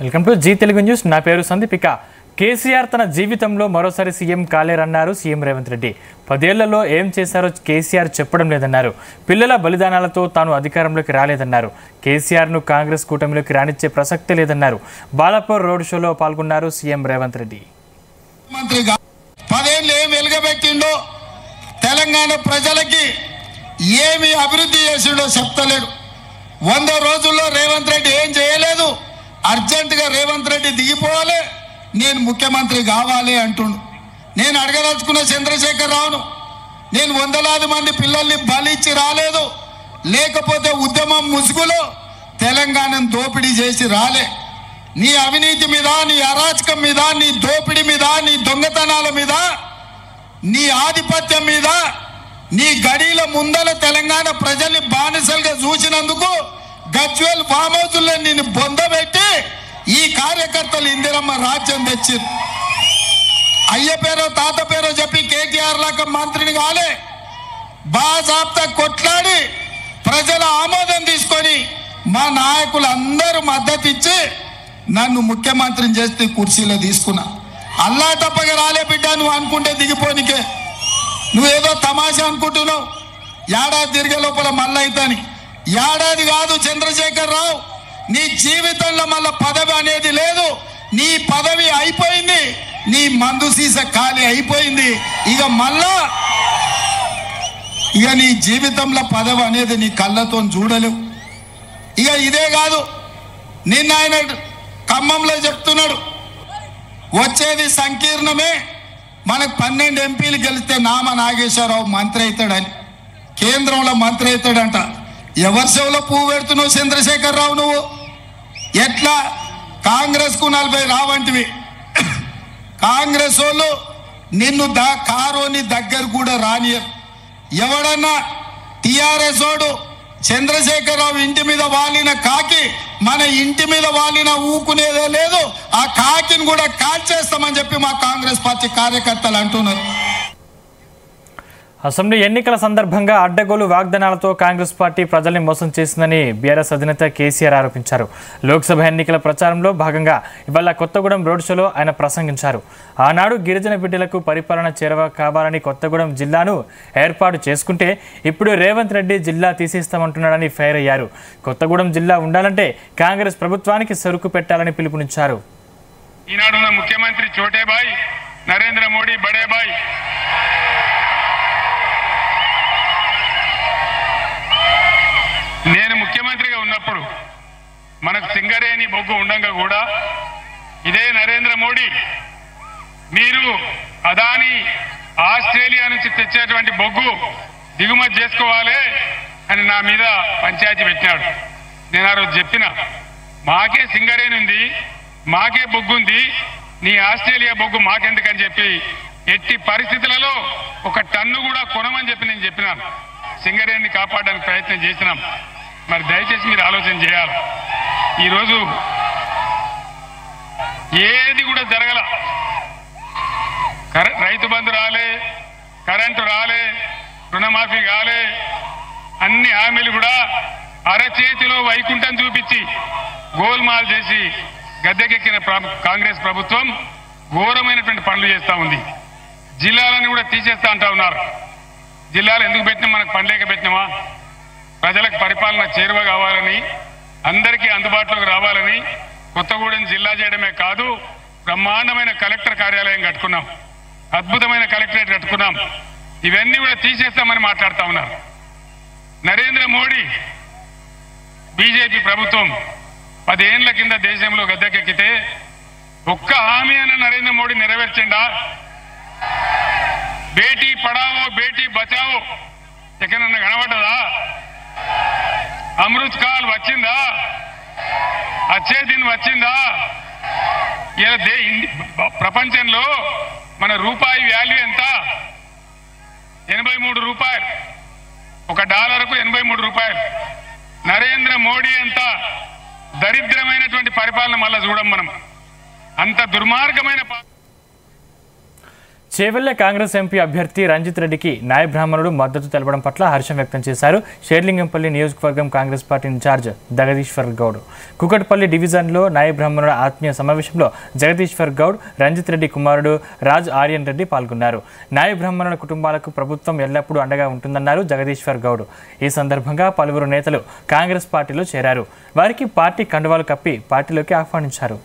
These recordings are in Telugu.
Welcome to Zee Telugu news. నా పేరు సందీపిక. కేసీఆర్ తన జీవితంలో మరోసారి సీఎం కాలేరన్నారు సీఎం రేవంత్ రెడ్డి. 10 ఏళ్లలో ఏం చేశారో కేసీఆర్ చెప్పడం లేదన్నారు. పిల్లల బలిదానాలతో తాను అధికారంలోకి రాలేదన్నారు. కేసీఆర్ను కాంగ్రెస్ కూటమిలోకి రానిచ్చే ప్రసక్తే లేదన్నారు. బాలాపూర్ రోడ్ షోలో పాల్గొన్నారు సీఎం రేవంత్ రెడ్డి. తెలంగాణ ప్రజలకి ఏమి అభివృద్ధి చేసిండో చెప్తలేడు. 100 రోజుల్లో రేవంత్ రెడ్డి ఏం చేయలేదు. అర్జెంటుగా రేవంత్ రెడ్డి దిగిపోవాలి, నేను ముఖ్యమంత్రి కావాలి అంటుండు. నేను అడగదలుచుకున్న చంద్రశేఖర్ రావును, నేను వందలాది మంది పిల్లల్ని బలిచ్చి రాలేదు, లేకపోతే ఉద్యమం ముసుగులో తెలంగాణను దోపిడీ చేసి రాలే. నీ అవినీతి మీద, నీ అరాచకం మీద, నీ దోపిడీ మీద, నీ దొంగతనాల మీద, నీ ఆధిపత్యం మీద, నీ గడిల ముందల తెలంగాణ ప్రజల్ని బానిసలుగా చూసినందుకు గజ్వేల్ ఫామ్ హౌస్లో నేను బొందబెట్టి ఈ కార్యకర్తలు ఇందిరమ్మ రాజ్యం తెచ్చారు. అయ్య పేరో తాత పేరో చెప్పి కేటీఆర్ లాగా మంత్రిని కాలే, బాజాబ్తా కొట్లాడి ప్రజల ఆమోదం తీసుకొని మా నాయకులు అందరూ మద్దతు ఇచ్చి నన్ను ముఖ్యమంత్రిని చేస్తే కుర్చీలో తీసుకున్నా. అల్లా తప్పగా రాలే బిడ్డ, నువ్వు అనుకుంటే దిగిపోనికే. నువ్వేదో తమాషా అనుకుంటున్నావు. ఏడాది తిరిగే లోపల మళ్ళీ అవుతాని. ఏడాది కాదు చంద్రశేఖర్ రావు, నీ జీవితంలో మళ్ళీ పదవి అనేది లేదు. నీ పదవి అయిపోయింది, నీ మందు సీస ఖాళీ అయిపోయింది. ఇక నీ జీవితంలో పదవి అనేది నీ కళ్ళతో చూడలేవు. ఇదే కాదు, నిన్న ఆయన ఖమ్మంలో చెప్తున్నాడు, వచ్చేది సంకీర్ణమే, మనకు 12 ఎంపీలు గెలిస్తే నామ నాగేశ్వరరావు మంత్రి అవుతాడని, కేంద్రంలో మంత్రి అవుతాడంట. ఎవరి సేవలో పువ్వు పెడుతున్నావు చంద్రశేఖర్ రావు? నువ్వు ఎట్లా కాంగ్రెస్ కు 40 రావంటివి. కాంగ్రెస్ వాళ్ళు నిన్ను కారోని దగ్గర కూడా రానియరు. ఎవడన్నా టిఆర్ఎస్ వాడు చంద్రశేఖర్ రావు ఇంటి మీద వాలిన కాకి మన ఇంటి మీద వాలిన ఊకునేదే లేదు. ఆ కాకిని కూడా కాల్చేస్తామని చెప్పి మా కాంగ్రెస్ పార్టీ కార్యకర్తలు అంటున్నారు. అసెంబ్లీ ఎన్నికల సందర్భంగా అడ్డగోలు వాగ్దానాలతో కాంగ్రెస్ పార్టీ ప్రజల్ని మోసం చేసిందని బీఆర్ఎస్ అధినేత కేసీఆర్ ఆరోపించారు. లోక్సభ ఎన్నికల ప్రచారంలో భాగంగా ఇవాళ కొత్తగూడెం రోడ్ షోలో ఆయన ప్రసంగించారు. ఆనాడు గిరిజన బిడ్డలకు పరిపాలన చేరువ కావాలని కొత్తగూడెం జిల్లాను ఏర్పాటు చేసుకుంటే ఇప్పుడు రేవంత్ రెడ్డి జిల్లా తీసేస్తామంటున్నాడని ఫైర్ అయ్యారు. కొత్తగూడెం జిల్లా ఉండాలంటే కాంగ్రెస్ ప్రభుత్వానికి సరుకు పెట్టాలని పిలుపునిచ్చారు. ఈనాడున్న ముఖ్యమంత్రి చోటేబాయ్ నరేంద్ర మోడీ బడేబాయ్ నేను ముఖ్యమంత్రిగా ఉన్నప్పుడు మనకు సింగరేణి బొగ్గు ఉండంగా కూడా ఇదే నరేంద్ర మోడీ మీరు అదాని ఆస్ట్రేలియా నుంచి తెచ్చేటువంటి బొగ్గు దిగుమతి చేసుకోవాలి అని నా మీద పంచాయతీ పెట్టినాడు. నేను ఆ రోజు చెప్పిన, మాకే సింగరేణి ఉంది, మాకే బొగ్గు ఉంది, నీ ఆస్ట్రేలియా బొగ్గు మాకెందుకని చెప్పి ఎట్టి పరిస్థితులలో 1 టన్ను కూడా కొనమని చెప్పి నేను చెప్పినాను. సింగరేణిని కాపాడడానికి ప్రయత్నం చేసినాం. మరి దయచేసి మీరు ఆలోచన చేయాలి. ఈరోజు ఏది కూడా జరగల. రైతు బంధు రాలే, కరెంటు రాలే, రుణమాఫీ కాలే, అన్ని హామీలు కూడా అరచేతిలో వైకుంఠం చూపించి గోల్మాల్ చేసి గద్దెకెక్కిన కాంగ్రెస్ ప్రభుత్వం ఘోరమైనటువంటి పనులు చేస్తూ ఉంది. జిల్లాలను కూడా తీసేస్తా అంటా ఉన్నారు. జిల్లాలు ఎందుకు పెట్టినాం? మనకు పనిలేక పెట్టినామా? ప్రజలకు పరిపాలన చేరువ కావాలని, అందరికీ అందుబాటులోకి రావాలని కొత్తగూడెం జిల్లా చేయడమే కాదు, బ్రహ్మాండమైన కలెక్టర్ కార్యాలయం కట్టుకున్నాం, అద్భుతమైన కలెక్టరేట్ కట్టుకున్నాం. ఇవన్నీ కూడా తీసేస్తామని మాట్లాడుతూ ఉన్నారు. నరేంద్ర మోడీ బీజేపీ ప్రభుత్వం 10 ఏళ్ల కింద దేశంలో గద్దెకెక్కితే ఒక్క హామీ అన్న నరేంద్ర మోడీ నెరవేర్చిండా? బేటీ పడావో బేటీ బచావో ఎక్కడన్నా కనబడ్డదా? అమృత్ కాల్ వచ్చిందా? అచ్చే దిన్ వచ్చిందా? ప్రపంచంలో మన రూపాయి వాల్యూ ఎంత? 83 రూపాయలు. $1కు 83 రూపాయలు. నరేంద్ర మోడీ అంత దరిద్రమైనటువంటి పరిపాలన మళ్ళా చూడం మనం. అంత దుర్మార్గమైన చేవెళ్ల కాంగ్రెస్ ఎంపీ అభ్యర్థి రంజిత్ రెడ్డికి నాయ బ్రాహ్మణుడు మద్దతు తెలపడం పట్ల హర్షం వ్యక్తం చేశారు. షేర్లింగంపల్లి నియోజకవర్గం కాంగ్రెస్ పార్టీ ఇన్ఛార్జ్ జగదీశ్వర్ గౌడ్ కుకట్పల్లి డివిజన్లో నాయ బ్రాహ్మణుల ఆత్మీయ సమావేశంలో జగదీశ్వర్ గౌడ్, రంజిత్ రెడ్డి కుమారుడు రాజ్ ఆర్యన్ రెడ్డి పాల్గొన్నారు. నాయ బ్రాహ్మణుల కుటుంబాలకు ప్రభుత్వం ఎల్లప్పుడూ అండగా ఉంటుందన్నారు జగదీశ్వర్ గౌడ్. ఈ సందర్భంగా పలువురు నేతలు కాంగ్రెస్ పార్టీలో చేరారు. వారికి పార్టీ కండువాలు కప్పి పార్టీలోకి ఆహ్వానించారు.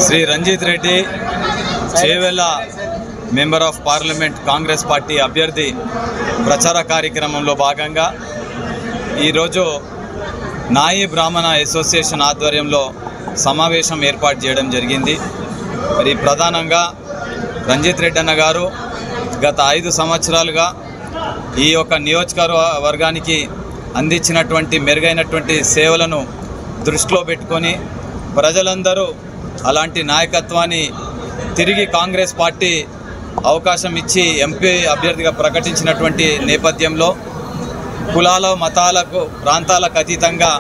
Shri Ranjith Reddy Chevella member of parliament Congress party అభ్యర్థి ప్రచార కార్యక్రమంలో భాగంగా ఈరోజు నాయి బ్రాహ్మణ అసోసియేషన్ ఆధ్వర్యంలో సమావేశం ఏర్పాటు చేయడం జరిగింది. మరి ప్రధానంగా రంజిత్ రెడ్డి అన్న గారు గత 5 సంవత్సరాలుగా ఈ యొక్క నియోజకవర్గానికి అందించినటువంటి మెరుగైనటువంటి సేవలను దృష్టిలో పెట్టుకొని ప్రజలందరూ అలాంటి నాయకత్వాన్ని తిరిగి కాంగ్రెస్ పార్టీ అవకాశం ఇచ్చి ఎంపీ అభ్యర్థిగా ప్రకటించినటువంటి నేపథ్యంలో కులాల మతాలకు ప్రాంతాలకు అతీతంగా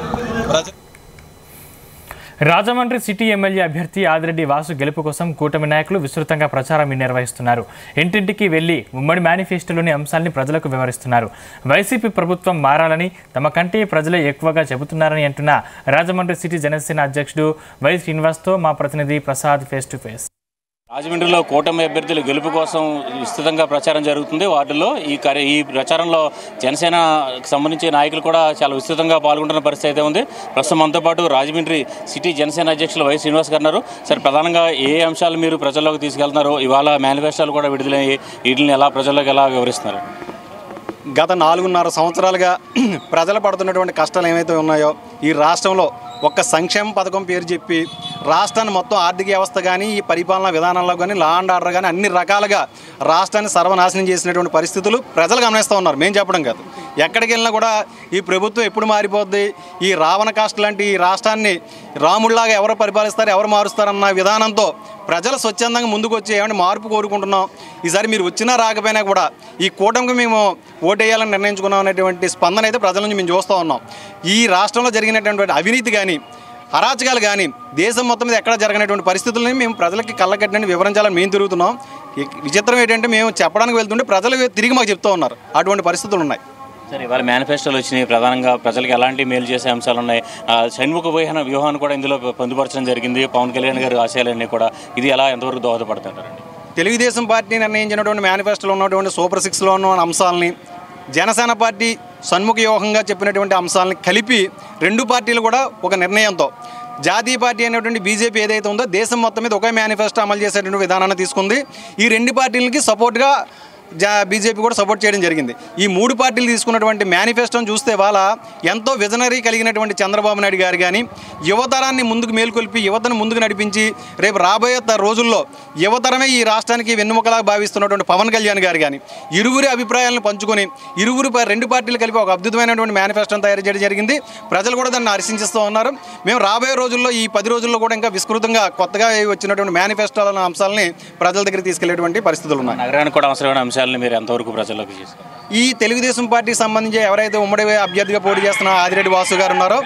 రాజమండ్రి సిటీ ఎమ్మెల్యే అభ్యర్థి ఆదిరెడ్డి వాసు గెలుపు కోసం కూటమి నాయకులు విస్తృతంగా ప్రచారం నిర్వహిస్తున్నారు. ఇంటింటికి వెళ్లి ఉమ్మడి మేనిఫెస్టోలోని అంశాలని ప్రజలకు వివరిస్తున్నారు. వైసీపీ ప్రభుత్వం మారాలని తమ కంటే ప్రజలే ఎక్కువగా చెబుతున్నారని అంటున్న రాజమండ్రి సిటీ జనసేన అధ్యక్షుడు వై శ్రీనివాస్తో మా ప్రతినిధి ప్రసాద్ ఫేస్ టు ఫేస్. రాజమండ్రిలో కూటమి అభ్యర్థుల గెలుపు కోసం విస్తృతంగా ప్రచారం జరుగుతుంది. వాటిల్లో ఈ ప్రచారంలో జనసేనకు సంబంధించిన నాయకులు కూడా చాలా విస్తృతంగా పాల్గొంటున్న పరిస్థితి అయితే ఉంది. ప్రస్తుతం మనతో పాటు రాజమండ్రి సిటీ జనసేన అధ్యక్షులు వై శ్రీనివాస్ గారు ఉన్నారు. సరే, ప్రధానంగా ఏ అంశాలు మీరు ప్రజల్లోకి తీసుకెళ్తున్నారు? ఇవాళ మేనిఫెస్టోలు కూడా విడుదలయ్యి వీటిని ఎలా ప్రజల్లోకి ఎలా వివరిస్తున్నారు? గత 4.5 సంవత్సరాలుగా ప్రజలు పడుతున్నటువంటి కష్టాలు ఏమైతే ఉన్నాయో ఈ రాష్ట్రంలో ఒక్క సంక్షేమ పథకం పేరు చెప్పి రాష్ట్రాన్ని మొత్తం ఆర్థిక వ్యవస్థ కానీ ఈ పరిపాలనా విధానంలో కానీ లా అండ్ ఆర్డర్ కానీ అన్ని రకాలుగా రాష్ట్రాన్ని సర్వనాశనం చేసినటువంటి పరిస్థితులు ప్రజలు గమనిస్తూ ఉన్నారు. మేము చెప్పడం కాదు, ఎక్కడికి వెళ్ళినా కూడా ఈ ప్రభుత్వం ఎప్పుడు మారిపోద్ది, ఈ రావణ కాస్ట్ లాంటి ఈ రాష్ట్రాన్ని రాముడిలాగా ఎవరు పరిపాలిస్తారు, ఎవరు మారుస్తారన్న విధానంతో ప్రజలు స్వచ్ఛందంగా ముందుకు వచ్చి ఏమైనా మార్పు కోరుకుంటున్నాం. ఈసారి మీరు వచ్చినా రాకపోయినా కూడా ఈ కూటమికి మేము ఓటేయాలని నిర్ణయించుకున్నాం అనేటువంటి స్పందన అయితే ప్రజల నుంచి మేము చూస్తూ ఉన్నాం. ఈ రాష్ట్రంలో జరిగినటువంటి అవినీతి కానీ అరాచకాలు కానీ దేశం మొత్తం మీద ఎక్కడ జరగనటువంటి పరిస్థితులని మేము ప్రజలకి కళ్ళకట్టినని వివరించాలని మేము తిరుగుతున్నాం. విచిత్రం ఏంటంటే మేము చెప్పడానికి వెళ్తుంటే ప్రజలు తిరిగి మాకు చెప్తూ ఉన్నారు. అటువంటి పరిస్థితులు ఉన్నాయి. సరే, ఇవాళ మేనిఫెస్టోలు వచ్చినాయి. ప్రధానంగా ప్రజలకు ఎలాంటి మేలు చేసే అంశాలు ఉన్నాయి? షణ్ముఖ వ్యూహాన్ని కూడా ఇందులో పొందుపరచడం జరిగింది. పవన్ కళ్యాణ్ గారి ఆశయాలన్నీ కూడా ఇది ఎలా ఎంతవరకు దోహదపడుతుంటారండి? తెలుగుదేశం పార్టీ నిర్ణయించినటువంటి మేనిఫెస్టోలో ఉన్నటువంటి సూపర్ 6లో ఉన్న అంశాలని జనసేన పార్టీ షణ్ముఖ వ్యూహంగా చెప్పినటువంటి అంశాలని కలిపి 2 పార్టీలు కూడా ఒక నిర్ణయంతో జాతీయ పార్టీ అనేటువంటి బీజేపీ ఏదైతే ఉందో దేశం మొత్తం మీద ఒకే మేనిఫెస్టో అమలు చేసేటువంటి విధానాన్ని తీసుకుంది. ఈ 2 పార్టీలకి సపోర్ట్గా బీజేపీ కూడా సపోర్ట్ చేయడం జరిగింది. ఈ 3 పార్టీలు తీసుకున్నటువంటి మేనిఫెస్టోని చూస్తే వాళ్ళ ఎంతో విజనరీ కలిగినటువంటి చంద్రబాబు నాయుడు గారు కానీ యువతరాన్ని ముందుకు మేల్కొల్పి యువతను ముందుకు నడిపించి రేపు రాబోయే రోజుల్లో యువతరమే ఈ రాష్ట్రానికి వెన్నుముకలా భావిస్తున్నటువంటి పవన్ కళ్యాణ్ గారు కానీ ఇరువురి అభిప్రాయాలను పంచుకొని 2 పార్టీలు కలిపి ఒక అద్భుతమైనటువంటి మేనిఫెస్టోని తయారు చేయడం జరిగింది. ప్రజలు కూడా దాన్ని హర్షించిస్తూ ఉన్నారు. మేము రాబోయే రోజుల్లో ఈ 10 రోజుల్లో కూడా ఇంకా విస్తృతంగా కొత్తగా వచ్చినటువంటి మేనిఫెస్టోల అంశాలని ప్రజల దగ్గర తీసుకెళ్లేటువంటి పరిస్థితులు ఉన్నాయి. నగరానికి కూడా అవసరమైన అంశాలను మీరు ఎంతవరకు ప్రజల్లోకి చేస్తారు? ఈ తెలుగుదేశం పార్టీకి సంబంధించి ఎవరైతే ఉమ్మడి అభ్యర్థిగా పోటీ చేస్తున్న ఆదిరెడ్డి వాసు గారు ఉన్నారో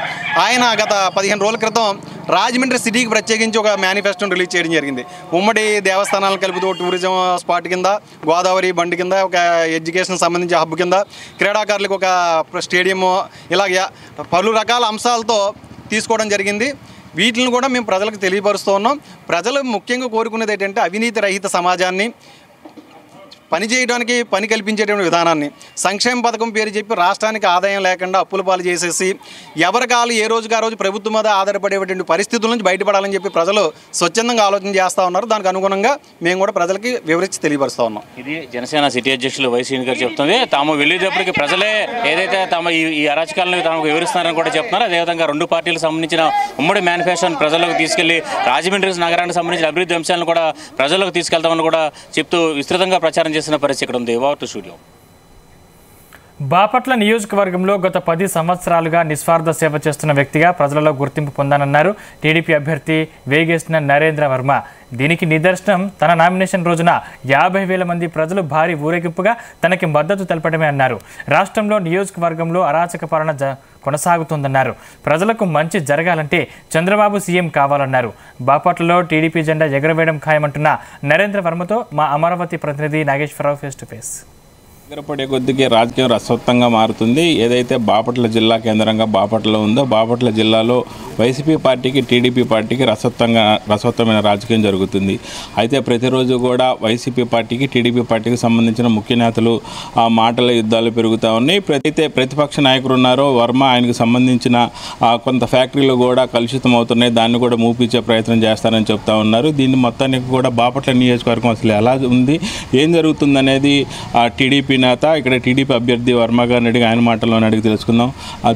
ఆయన గత 15 రోజుల క్రితం రాజమండ్రి సిటీకి ప్రత్యేకించి ఒక మేనిఫెస్టోని రిలీజ్ చేయడం జరిగింది. ఉమ్మడి దేవస్థానాలను కలుపుతూ టూరిజం స్పాట్ కింద, గోదావరి బండి కింద, ఒక ఎడ్యుకేషన్ సంబంధించి హబ్ కింద, క్రీడాకారులకు ఒక స్టేడియం, ఇలాగ పలు రకాల అంశాలతో తీసుకోవడం జరిగింది. వీటిని కూడా మేము ప్రజలకు తెలియపరుస్తూ ఉన్నాం. ప్రజలు ముఖ్యంగా కోరుకునేది ఏంటంటే అవినీతి రహిత సమాజాన్ని, పని చేయడానికి పని కల్పించేటువంటి విధానాన్ని, సంక్షేమ పథకం పేరు చెప్పి రాష్ట్రానికి ఆదాయం లేకుండా అప్పుల పాలు చేసేసి ఎవరి కాలు ఏ రోజుకి ఆ రోజు ప్రభుత్వం మీద ఆధారపడేటువంటి పరిస్థితుల నుంచి బయటపడాలని చెప్పి ప్రజలు స్వచ్ఛందంగా ఆలోచన చేస్తూ ఉన్నారు. దానికి అనుగుణంగా మేము కూడా ప్రజలకి వివరించి తెలియపరుస్తూ ఉన్నాం. ఇది జనసేన సిటీ అధ్యక్షులు వై శ్రీనివాస్ గారు చెప్తుంది. తాము వెళ్ళేటప్పటికి ప్రజలే ఏదైతే తమ ఈ అరాచకాలను తమకు వివరిస్తున్నారని కూడా చెప్తున్నారు. అదేవిధంగా 2 పార్టీలకు సంబంధించిన ఉమ్మడి మేనిఫెస్టోని ప్రజల్లోకి తీసుకెళ్లి రాజమండ్రి నగరానికి సంబంధించిన అభివృద్ధి అంశాలను కూడా ప్రజల్లోకి తీసుకెళ్తామని కూడా చెప్తూ విస్తృతంగా ప్రచారం చేసిన పరిస్థితి ఇక్కడ ఉంది. Over to studio. బాపట్ల నియోజకవర్గంలో గత 10 సంవత్సరాలుగా నిస్వార్థ సేవ చేస్తున్న వ్యక్తిగా ప్రజలలో గుర్తింపు పొందానన్నారు టీడీపీ అభ్యర్థి వేగేసిన నరేంద్ర వర్మ. దీనికి నిదర్శనం తన నామినేషన్ రోజున 50,000 మంది ప్రజలు భారీ ఊరేగింపుగా తనకి మద్దతు తెలపడమే అన్నారు. రాష్ట్రంలో నియోజకవర్గంలో అరాచక పాలన కొనసాగుతోందన్నారు. ప్రజలకు మంచి జరగాలంటే చంద్రబాబు సీఎం కావాలన్నారు. బాపట్లలో టీడీపీ జెండా ఎగరవేయడం ఖాయమంటున్న నరేంద్ర వర్మతో మా అమరావతి ప్రతినిధి నాగేశ్వరరావు ఫేస్ టు ఫేస్. ఎగరపడే కొద్దిగా రాజకీయం రసవత్తంగా మారుతుంది. ఏదైతే బాపట్ల జిల్లా కేంద్రంగా బాపట్ల ఉందో బాపట్ల జిల్లాలో వైసీపీ పార్టీకి టీడీపీ పార్టీకి రసవత్తమైన రాజకీయం జరుగుతుంది. అయితే ప్రతిరోజు కూడా వైసీపీ పార్టీకి టీడీపీ పార్టీకి సంబంధించిన ముఖ్య నేతలు ఆ మాటల యుద్ధాలు పెరుగుతూ ఉన్నాయి. ప్రతిపక్ష నాయకులు ఉన్నారో వర్మ ఆయనకు సంబంధించిన కొంత ఫ్యాక్టరీలు కూడా కలుషితం అవుతున్నాయి, దాన్ని కూడా మూపించే ప్రయత్నం చేస్తారని చెప్తా ఉన్నారు. దీన్ని మొత్తానికి కూడా బాపట్ల నియోజకవర్గం అసలు ఎలా ఉంది, ఏం జరుగుతుందనేది టీడీపీ నేత ఇక్కడ టీడీపీ అభ్యర్థి వర్మ గారిని అడిగి ఆయన మాటల్లోనే అడిగి తెలుసుకుందాం.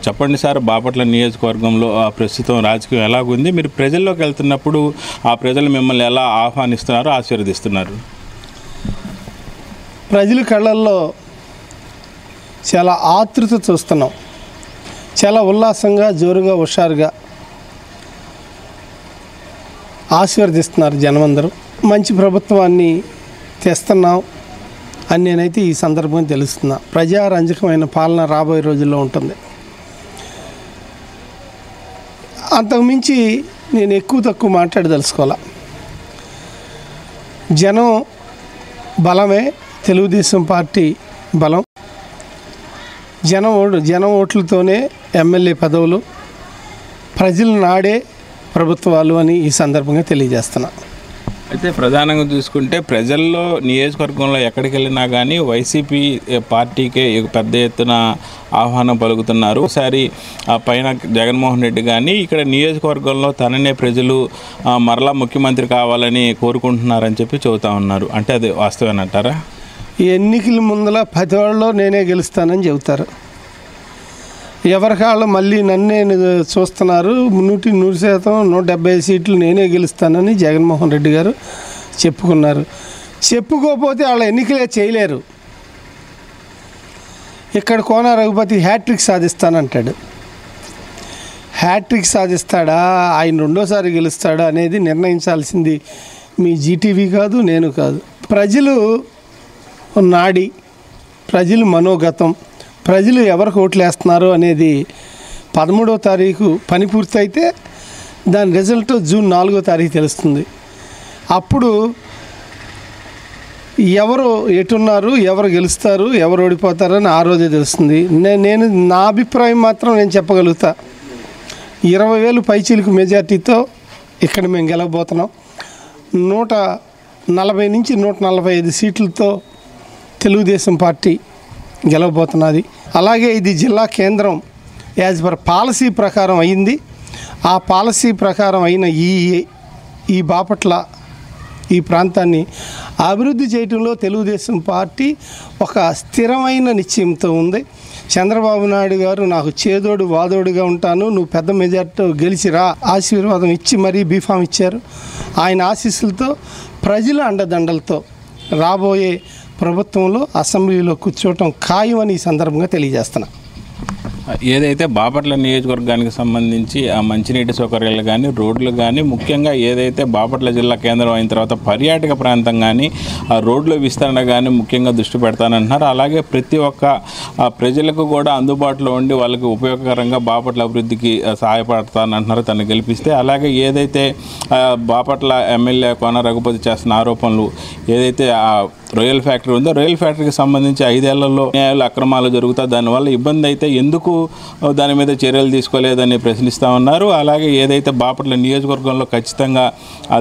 చెప్పండి సార్, బాపట్ల నియోజకవర్గంలో ప్రస్తుతం రాజకీయం ఎలాగుంది? మీరు ప్రజల్లోకి వెళ్తున్నప్పుడు ఆ ప్రజలు మిమ్మల్ని ఎలా ఆహ్వానిస్తున్నారు, ఆశీర్వదిస్తున్నారు? ప్రజల కళ్ళల్లో చాలా ఆతృత చూస్తున్నాం. చాలా ఉల్లాసంగా, జోరుగా, హుషారుగా ఆశీర్వదిస్తున్నారు జనమందరూ. మంచి ప్రభుత్వాన్ని తెస్తున్నాం అని నేనైతే ఈ సందర్భంగా తెలుస్తున్నా. ప్రజారంజకమైన పాలన రాబోయే రోజుల్లో ఉంటుంది. అంతకుమించి నేను ఎక్కువ తక్కువ మాట్లాడదలుచుకోవాలా. జనం బలమే తెలుగుదేశం పార్టీ బలం. జనం ఓట్లతోనే ఎమ్మెల్యే పదవులు, ప్రజలు నాడే ప్రభుత్వాలు అని ఈ సందర్భంగా తెలియజేస్తున్నా. అయితే ప్రధానంగా చూసుకుంటే ప్రజల్లో నియోజకవర్గంలో ఎక్కడికి వెళ్ళినా కానీ వైసీపీ పార్టీకే పెద్ద ఎత్తున ఆహ్వానం పలుకుతున్నారు. ఒకసారి పైన జగన్మోహన్ రెడ్డి కానీ ఇక్కడ నియోజకవర్గంలో తననే ప్రజలు మరలా ముఖ్యమంత్రి కావాలని కోరుకుంటున్నారని చెప్పి చెబుతా ఉన్నారు. అంటే అది వాస్తవేనంటారా? ఈ ఎన్నికల ముందల 10 ఏళ్ళలో నేనే గెలుస్తానని చెబుతారు. ఎవరికాళ్ళు మళ్ళీ నన్నే చూస్తున్నారు. 100% 175 సీట్లు నేనే గెలుస్తానని జగన్మోహన్ రెడ్డి గారు చెప్పుకున్నారు. చెప్పుకోకపోతే వాళ్ళ ఎన్నికలే చేయలేరు. ఇక్కడ కోన రఘుపతి హ్యాట్రిక్ సాధిస్తానంటాడు. హ్యాట్రిక్ సాధిస్తాడా, ఆయన రెండోసారి గెలుస్తాడా అనేది నిర్ణయించాల్సింది మీ జీటీవీ కాదు, నేను కాదు. ప్రజలు నాడి, ప్రజలు మనోగతం, ప్రజలు ఎవరికి ఓట్లు వేస్తున్నారు అనేది 13వ తారీఖు పని పూర్తయితే దాని రిజల్ట్ జూన్ 4వ తారీఖు తెలుస్తుంది. అప్పుడు ఎవరు ఎటున్నారు, ఎవరు గెలుస్తారు, ఎవరు ఓడిపోతారని ఆ రోజే తెలుస్తుంది. నేను నా అభిప్రాయం మాత్రం నేను చెప్పగలుగుతా. 20,000 పైచీలకు మెజార్టీతో ఇక్కడ మేము గెలవబోతున్నాం. 140 నుంచి 145 సీట్లతో తెలుగుదేశం పార్టీ గెలవబోతున్నది. అలాగే ఇది జిల్లా కేంద్రం యాజ్ పర్ పాలసీ ప్రకారం అయింది. ఆ పాలసీ ప్రకారం అయిన ఈ బాపట్ల ఈ ప్రాంతాన్ని అభివృద్ధి చేయడంలో తెలుగుదేశం పార్టీ ఒక స్థిరమైన నిశ్చయంతో ఉంది. చంద్రబాబు నాయుడు గారు నాకు చేదోడు వాదోడుగా ఉంటాను, నువ్వు పెద్ద మెజార్టీతో గెలిచిరా ఆశీర్వాదం ఇచ్చి మరీ బీఫామ్ ఇచ్చారు. ఆయన ఆశీస్సులతో ప్రజల అండదండలతో రాబోయే ప్రభుత్వంలో అసెంబ్లీలో కూర్చోవటం ఖాయమని ఈ సందర్భంగా తెలియజేస్తున్నా. ఏదైతే బాపట్ల నియోజకవర్గానికి సంబంధించి ఆ మంచినీటి సౌకర్యాలు కానీ, రోడ్లు కానీ, ముఖ్యంగా ఏదైతే బాపట్ల జిల్లా కేంద్రం అయిన తర్వాత పర్యాటక ప్రాంతం కానీ, ఆ రోడ్ల విస్తరణ కానీ ముఖ్యంగా దృష్టి పెడతానంటున్నారు. అలాగే ప్రతి ఒక్క ప్రజలకు కూడా అందుబాటులో ఉండి వాళ్ళకి ఉపయోగకరంగా బాపట్ల అభివృద్ధికి సహాయపడతానంటున్నారు తను గెలిపిస్తే. అలాగే ఏదైతే బాపట్ల ఎమ్మెల్యే కోన రఘుపతి చేస్తున్న ఆరోపణలు, ఏదైతే ఆ రొయ్యల్ ఫ్యాక్టరీ ఉందో రొయ్యల్ ఫ్యాక్టరీకి సంబంధించి 5 ఏళ్లలో న్యాయాలు అక్రమాలు జరుగుతాయి, దానివల్ల ఇబ్బంది అయితే ఎందుకు దాని మీద చర్యలు తీసుకోలేదని ప్రశ్నిస్తూ ఉన్నారు. అలాగే ఏదైతే బాపట్ల నియోజకవర్గంలో ఖచ్చితంగా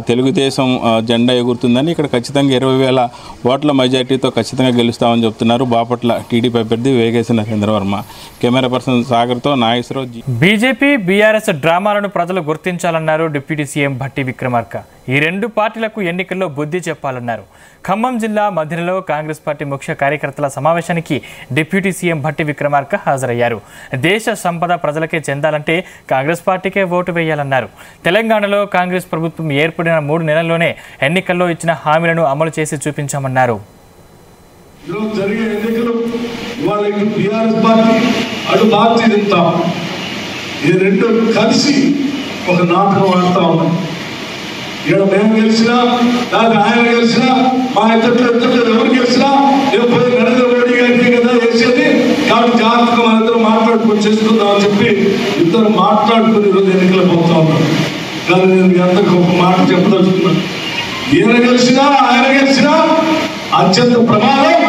తెలుగుదేశం జెండా ఎగురుతుందని, ఇక్కడ ఖచ్చితంగా 20,000 ఓట్ల మెజార్టీతో ఖచ్చితంగా గెలుస్తామని చెప్తున్నారు బాపట్ల టీడీపీ అభ్యర్థి వేగేసిన నరేంద్ర వర్మ. కెమెరా పర్సన్ సాగర్తో నాగేశ్వరరావు. బీజేపీ బీఆర్ఎస్ డ్రామాలను ప్రజలు గుర్తించాలన్నారు డిప్యూటీ సీఎం భట్టి విక్రమార్క. ఈ 2 పార్టీలకు ఎన్నికల్లో బుద్ధి చెప్పాలన్నారు. ఖమ్మం జిల్లా మధిరలో కాంగ్రెస్ పార్టీ ముఖ్య కార్యకర్తల సమావేశానికి డిప్యూటీ సీఎం భట్టి విక్రమార్క హాజరయ్యారు. దేశ సంపద ప్రజలకే చెందాలంటే కాంగ్రెస్ పార్టీకే ఓటు వేయాలన్నారు. తెలంగాణలో కాంగ్రెస్ ప్రభుత్వం ఏర్పడిన 3 నెలల్లోనే ఎన్నికల్లో ఇచ్చిన హామీలను అమలు చేసి చూపించామన్నారు. ఈరోజు జరిగే ఎన్నికలు ఇవాళ ఇటు టీఆర్ఎస్ పార్టీ అటు భారతీయ జనతా ఈ రెండు కలిసి ఒక నాటకం ఆడుతూ ఉన్నాయి. ఇక్కడ మేము గెలిచినా లేదా ఆయన గెలిచినా మా ఇద్దరు ఎవరు గెలిచినా ఎప్పుడు నరేంద్ర మోడీ గారికి కదా వేసేది కాబట్టి జాగ్రత్తగా మన ఇద్దరు మాట్లాడుకొని చేసుకుందాం అని చెప్పి ఇద్దరు మాట్లాడుకుని ఈరోజు ఎన్నికలు పోతా ఉన్నారు. కానీ నేను ఎంత గొప్ప మాట చెప్పదలుచుకున్నాను. ఈయన గెలిచినా ఆయన గెలిచినా అత్యంత ప్రమాదం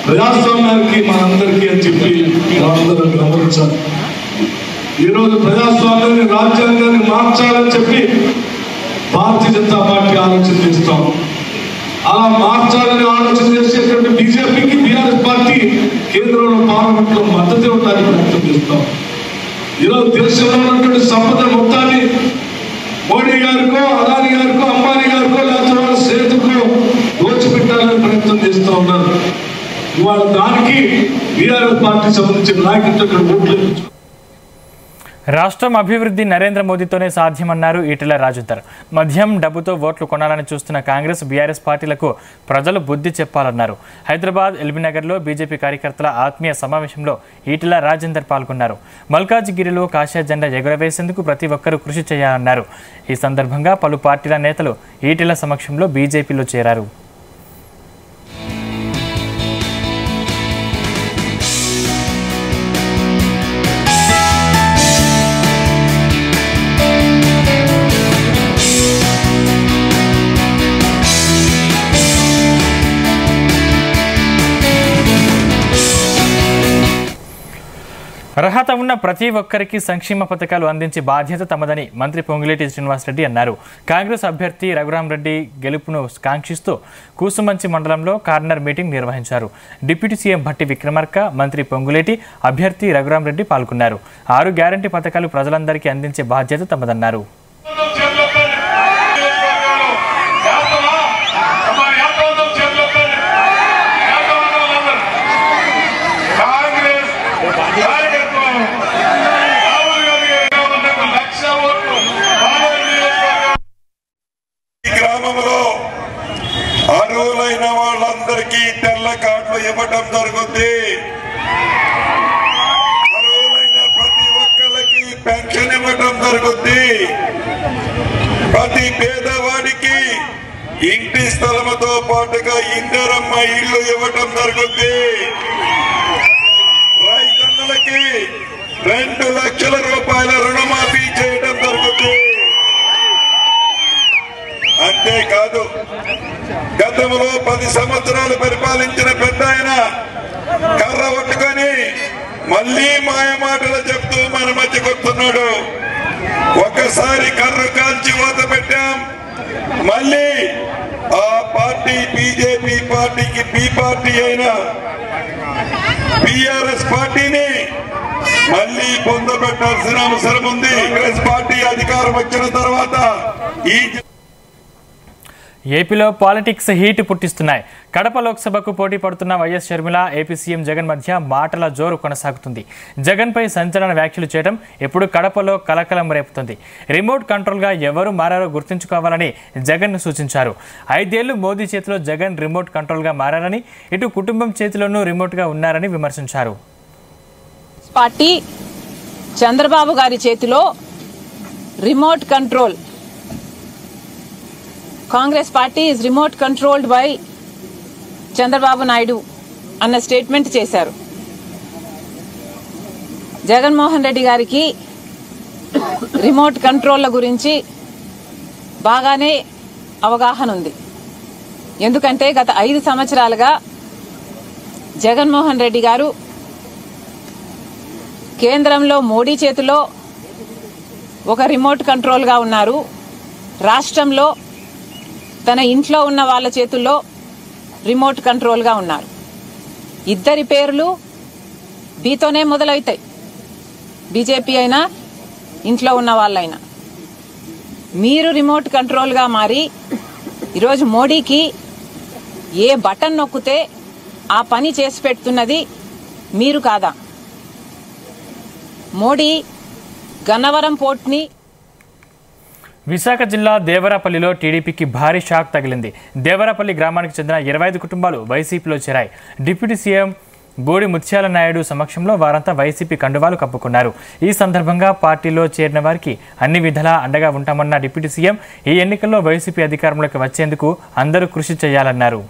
ప్రజాస్వామ్యానికి మనందరికీ అని చెప్పి మనందరూ గమనించాలి. ఈరోజు ప్రజాస్వామ్యాన్ని రాజ్యాంగాన్ని మార్చాలని చెప్పి భారతీయ జనతా పార్టీ ఆలోచన చేస్తాం. అలా మార్చాలని ఆలోచన చేసేటువంటి బీజేపీకి బీఆర్ఎస్ పార్టీ కేంద్రంలో పార్లమెంట్లో మద్దతు ఇవ్వడానికి ప్రయత్నం చేస్తాం. ఈరోజు దేశంలో ఉన్నటువంటి సంపద మొత్తాన్ని మోడీ గారికో అదానీ గారికో అంబానీ గారికో లేకపోతే వాళ్ళ స్నేహితుకో దోచిపెట్టాలని ప్రయత్నం చేస్తూ ఉన్నారు. ఇవాళ దానికి బీఆర్ఎస్ పార్టీకి సంబంధించిన నాయకులతో ఇక్కడ ఓట్లు. రాష్ట్రం అభివృద్ధి నరేంద్ర మోదీతోనే సాధ్యమన్నారు ఈటెల రాజేందర్. మద్యం డబ్బుతో ఓట్లు కొనాలని చూస్తున్న కాంగ్రెస్ బీఆర్ఎస్ పార్టీలకు ప్రజలు బుద్ధి చెప్పాలన్నారు. హైదరాబాద్ ఎల్బీనగర్లో బీజేపీ కార్యకర్తల ఆత్మీయ సమావేశంలో ఈటెల రాజేందర్ పాల్గొన్నారు. మల్కాజ్గిరిలో కాషాయ జెండా ఎగురవేసేందుకు ప్రతి ఒక్కరూ కృషి చేయాలన్నారు. ఈ సందర్భంగా పలు పార్టీల నేతలు ఈటెల సమక్షంలో బీజేపీలో చేరారు. అర్హత ఉన్న ప్రతి ఒక్కరికి సంక్షేమ పథకాలు అందించే బాధ్యత తమదని మంత్రి పొంగులేటి శ్రీనివాసరెడ్డి అన్నారు. కాంగ్రెస్ అభ్యర్థి రఘురామరెడ్డి గెలుపును కాంక్షిస్తూ కూసుమంచి మండలంలో కార్నర్ మీటింగ్ నిర్వహించారు. డిప్యూటీ సీఎం భట్టి విక్రమార్క, మంత్రి పొంగులేటి, అభ్యర్థి రఘురామరెడ్డి పాల్గొన్నారు. 6 గ్యారంటీ పథకాలు ప్రజలందరికీ అందించే బాధ్యత తమదన్నారు. అర్హులైన వాళ్ళందరికీ తెల్ల కార్డులు ఇవ్వడం జరుగుతుంది. అర్హులైన ప్రతి ఒక్కరికి పెన్షన్ ఇవ్వడం జరుగుతుంది. ప్రతి పేదవాడికి ఇంటి స్థలముతో పాటుగా ఇందిరమ్మ ఇల్లు ఇవ్వడం జరుగుతుంది. రైతన్నులకి 2 లక్షల రూపాయల రుణమాఫీ చేయడం జరుగుతుంది. అంతేకాదు, గతంలో 10 సంవత్సరాలు పరిపాలించిన పెద్ద ఆయన కర్ర పట్టుకొని మళ్ళీ మాయమాటలు చెప్తూ మన మధ్యకు వస్తున్నాడు. ఒకసారి కర్ర కాల్చి ఊత పెట్టాం, మళ్ళీ ఆ పార్టీ బీజేపీ పార్టీకి బి పార్టీ అయిన బీఆర్ఎస్ పార్టీని మళ్ళీ పొందబెట్టాల్సిన అవసరం ఉంది. కాంగ్రెస్ పార్టీ అధికారం వచ్చిన తర్వాత ఈ ఏపీలో పాలిటిక్స్ హీట్ పుట్టిస్తున్నాయి. కడప లోక్సభకు పోటీ పడుతున్న YS Sharmila, AP CM Jagan మధ్య మాటల జోరు కొనసాగుతుంది. జగన్పై సంచలన వ్యాఖ్యలు చేయడం ఇప్పుడు కడపలో కలకలం రేపుతుంది. రిమోట్ కంట్రోల్గా ఎవరు మారారో గుర్తుంచుకోవాలని జగన్ సూచించారు. 5 ఏళ్లు మోదీ చేతిలో జగన్ రిమోట్ కంట్రోల్గా మారారని, ఇటు కుటుంబం చేతిలోనూ రిమోట్గా ఉన్నారని విమర్శించారు. పార్టీ చంద్రబాబు గారి చేతిలో remote control. Congress party is remote controlled by Chandrababu Naidu అన్న స్టేట్మెంట్ చేశారు. జగన్మోహన్ రెడ్డి గారికి రిమోట్ కంట్రోల్ల గురించి బాగానే అవగాహన ఉంది. ఎందుకంటే గత 5 సంవత్సరాలుగా జగన్మోహన్ రెడ్డి గారు కేంద్రంలో మోడీ చేతిలో ఒక రిమోట్ కంట్రోల్గా ఉన్నారు. రాష్ట్రంలో తన ఇంట్లో ఉన్న వాళ్ళ చేతుల్లో రిమోట్ కంట్రోల్గా ఉన్నారు. ఇద్దరి పేర్లు బీతోనే మొదలవుతాయి. బీజేపీ అయినా ఇంట్లో ఉన్న వాళ్ళైనా. మీరు రిమోట్ కంట్రోల్గా మారి ఈరోజు మోడీకి ఏ బటన్ నొక్కితే ఆ పని చేసి పెడుతున్నది మీరు కాదా? మోడీ గన్నవరం పోర్ట్ని విశాఖ జిల్లా దేవరాపల్లిలో టీడీపీకి భారీ షాక్ తగిలింది. దేవరాపల్లి గ్రామానికి చెందిన 25 కుటుంబాలు వైసీపీలో చేరాయి. డిప్యూటీ సీఎం బోడి ముత్యాల నాయుడు సమక్షంలో వారంతా వైసీపీ కండువాలు కప్పుకున్నారు. ఈ సందర్భంగా పార్టీలో చేరిన వారికి అన్ని విధాలా అండగా ఉంటామన్న డిప్యూటీ సీఎం ఈ ఎన్నికల్లో వైసీపీ అధికారంలోకి వచ్చేందుకు అందరూ కృషి చేయాలన్నారు.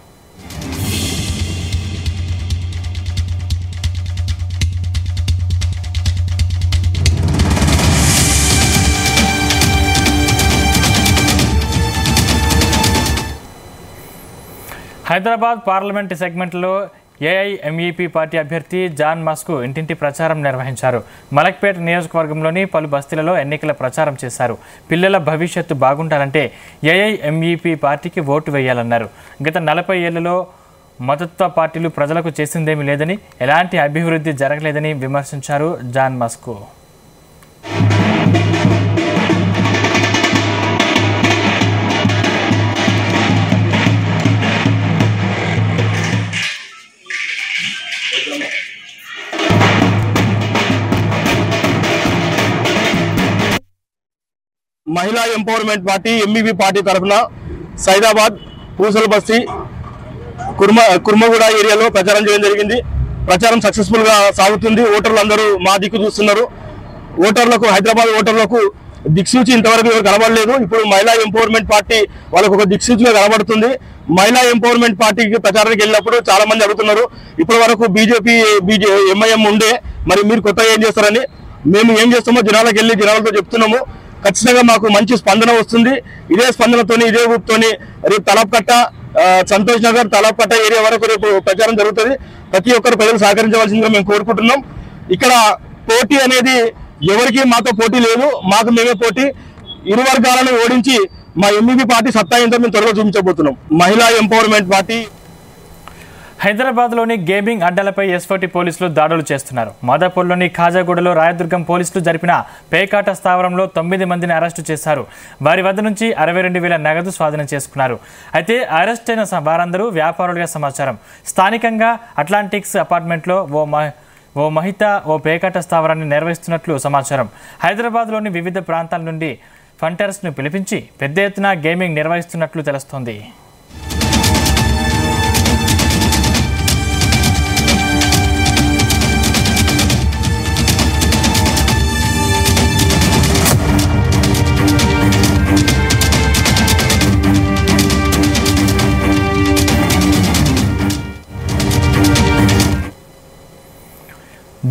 హైదరాబాద్ పార్లమెంటు సెగ్మెంట్లో ఏఐఎంఈపీ పార్టీ అభ్యర్థి జాన్ మాస్కు ఇంటింటి ప్రచారం నిర్వహించారు. మలక్పేట నియోజకవర్గంలోని పలు బస్తీలలో ఎన్నికల ప్రచారం చేశారు. పిల్లల భవిష్యత్తు బాగుండాలంటే ఏఐఎంఈపీ పార్టీకి ఓటు వేయాలన్నారు. గత 40 ఏళ్లలో మతత్వ పార్టీలు ప్రజలకు చేసిందేమీ లేదని, ఎలాంటి అభివృద్ధి జరగలేదని విమర్శించారు జాన్ మాస్కు. మహిళా ఎంపవర్మెంట్ పార్టీ ఎంబీపీ పార్టీ తరఫున సైదాబాద్, పూసల బస్తీ, కుర్మగూడ ఏరియాలో ప్రచారం చేయడం జరిగింది. ప్రచారం సక్సెస్ఫుల్ గా సాగుతుంది. ఓటర్లు అందరూ మా దిక్కు చూస్తున్నారు. ఓటర్లకు, హైదరాబాద్ ఓటర్లకు దిక్సూచి ఇంతవరకు కనబడలేదు. ఇప్పుడు మహిళా ఎంపవర్మెంట్ పార్టీ వాళ్ళకు ఒక దిక్సూచిగా కనబడుతుంది. మహిళా ఎంపవర్మెంట్ పార్టీకి ప్రచారానికి వెళ్ళినప్పుడు చాలా మంది అడుగుతున్నారు, ఇప్పటి వరకు బీజేపీ ఎంఐఎం ఉండే, మరి మీరు కొత్తగా ఏం చేస్తారని. మేము ఏం చేస్తామో జనాలకు వెళ్ళి జనాలతో చెప్తున్నాము. ఖచ్చితంగా మాకు మంచి స్పందన వస్తుంది. ఇదే స్పందనతోని, ఇదే ఊపుతోని రేపు తలపకట్ట, సంతోష్ నగర్, తలపకట్ట ఏరియా వరకు రేపు ప్రచారం జరుగుతుంది. ప్రతి ఒక్కరు ప్రజలు సహకరించవలసిందిగా మేము కోరుకుంటున్నాం. ఇక్కడ పోటీ అనేది ఎవరికి మాతో పోటీ లేదు, మాకు మేమే పోటీ. ఇరు వర్గాలను ఓడించి మా ఎంబీపీ పార్టీ సత్తా ఏంటో మేము త్వరలో చూపించబోతున్నాం. మహిళా ఎంపవర్మెంట్ పార్టీ. హైదరాబాద్లోని గేమింగ్ అడ్డాలపై ఎస్ఓటీ పోలీసులు దాడులు చేస్తున్నారు. మాదాపూర్లోని ఖాజాగూడలో రాయదుర్గం పోలీసులు జరిపిన పేకాట స్థావరంలో 9 మందిని అరెస్టు చేశారు. వారి వద్ద నుంచి 62,000 నగదు స్వాధీనం చేసుకున్నారు. అయితే అరెస్ట్ అయిన వారందరూ వ్యాపారులుగా సమాచారం. స్థానికంగా అట్లాంటిక్స్ అపార్ట్మెంట్లో ఓ మహిళ ఓ పేకాట స్థావరాన్ని నిర్వహిస్తున్నట్లు సమాచారం. హైదరాబాద్లోని వివిధ ప్రాంతాల నుండి ఫంటర్స్ను పిలిపించి పెద్ద ఎత్తున గేమింగ్ నిర్వహిస్తున్నట్లు తెలుస్తోంది.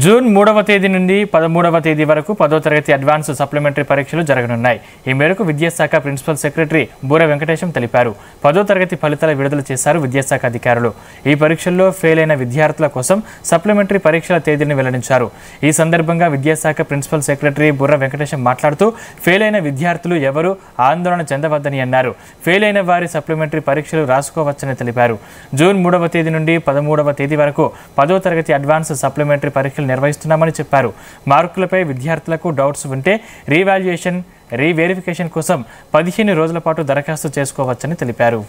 జూన్ 3వ తేదీ నుండి 13వ తేదీ వరకు 10వ తరగతి అడ్వాన్స్ సప్లిమెంటరీ పరీక్షలు జరగనున్నాయి. ఈ మేరకు విద్యాశాఖ ప్రిన్సిపల్ సెక్రటరీ బూర వెంకటేశం తెలిపారు. 10వ తరగతి ఫలితాల విడుదల చేశారు విద్యాశాఖ అధికారులు. ఈ పరీక్షల్లో ఫెయిల్ అయిన విద్యార్థుల కోసం సప్లిమెంటరీ పరీక్షల తేదీని వెల్లడించారు. ఈ సందర్భంగా విద్యాశాఖ ప్రిన్సిపల్ సెక్రటరీ బూర వెంకటేశం మాట్లాడుతూ ఫెయిల్ అయిన విద్యార్థులు ఎవరూ ఆందోళన చెందవద్దని అన్నారు. ఫెయిల్ అయిన వారి సప్లిమెంటరీ పరీక్షలు రాసుకోవచ్చని తెలిపారు. జూన్ 3వ తేదీ నుండి 13వ తేదీ వరకు 10వ తరగతి అడ్వాన్స్ సప్లిమెంటరీ పరీక్షలు నిర్వహిస్తున్నామని చెప్పారు. మార్కులపై విద్యార్థులకు డౌట్స్ ఉంటే రీవాల్యుయేషన్, రీవెరిఫికేషన్ కోసం 15 రోజుల పాటు దరఖాస్తు చేసుకోవచ్చని తెలిపారు.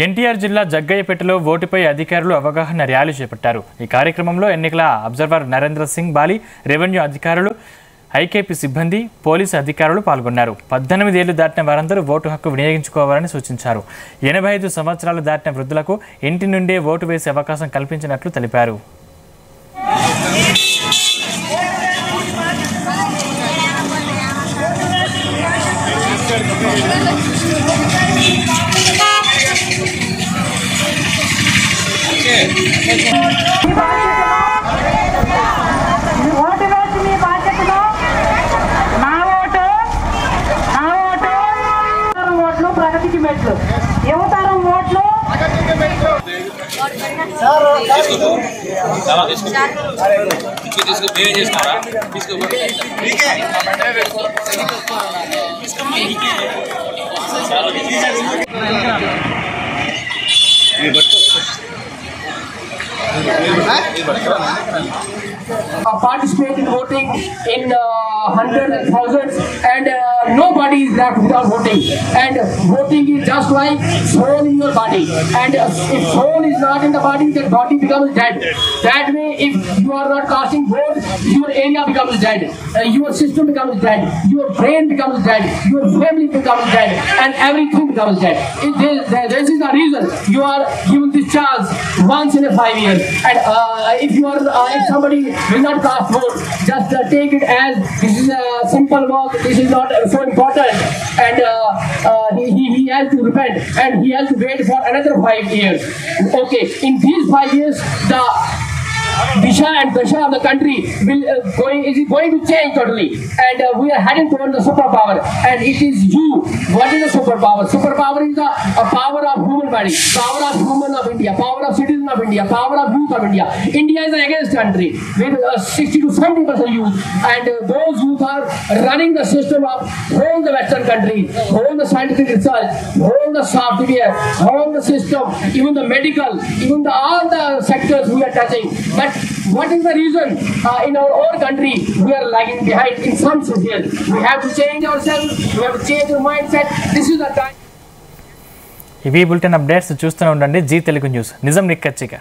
ఎన్టీఆర్ జిల్లా జగ్గయ్యపేటలో ఓటుపై అధికారులు అవగాహన ర్యాలీ చేపట్టారు. ఈ కార్యక్రమంలో ఎన్నికల observer Narendra Singh Bali, revenue అధికారులు, ఐకేపీ సిబ్బంది, పోలీసు అధికారులు పాల్గొన్నారు. 18 ఏళ్లు దాటిన వారందరూ ఓటు హక్కు వినియోగించుకోవాలని సూచించారు. 85 సంవత్సరాలు దాటిన వృద్ధులకు ఇంటి నుండే ఓటు వేసే అవకాశం కల్పించినట్లు తెలిపారు. ప్రగతికి మెట్లు, యువతరం ఓట్లు participate in voting in hundreds and thousands, and nobody is left without voting. And voting is just like soul in your body, and if soul is not in the body, then body becomes dead. That way, if you are not casting vote, your area becomes dead, your system becomes dead, your brain becomes dead, your family becomes dead, and everything becomes dead. This is the reason you are given this chance once in a 5 years. And if somebody will not cast vote, just take it as this is a simple work, this is not so important, and he has to repent, and he has to wait for another 5 years. Okay, in these 5 years, the Disha and Dasha of the country is going to change totally, and we are heading toward the superpower. And it is you. What is the superpower? Superpower is the power of human body, power of human of India, power of citizen of India, power of youth of India. India is an against country with 60 to 70% youth, and those youth are running the system of all the Western countries, all the scientific research, all the software, all the system, even the medical, even all the sectors we are touching. But what is the reason in our own country we are lagging behind in some spheres? We have to change ourselves, we have to change our mindset. This is the time. ఇవి బులెటిన్ అప్డేట్స్ చూస్తూనే ఉండండి జీ తెలుగు న్యూస్, నిజం నిక్కచ్చిగా.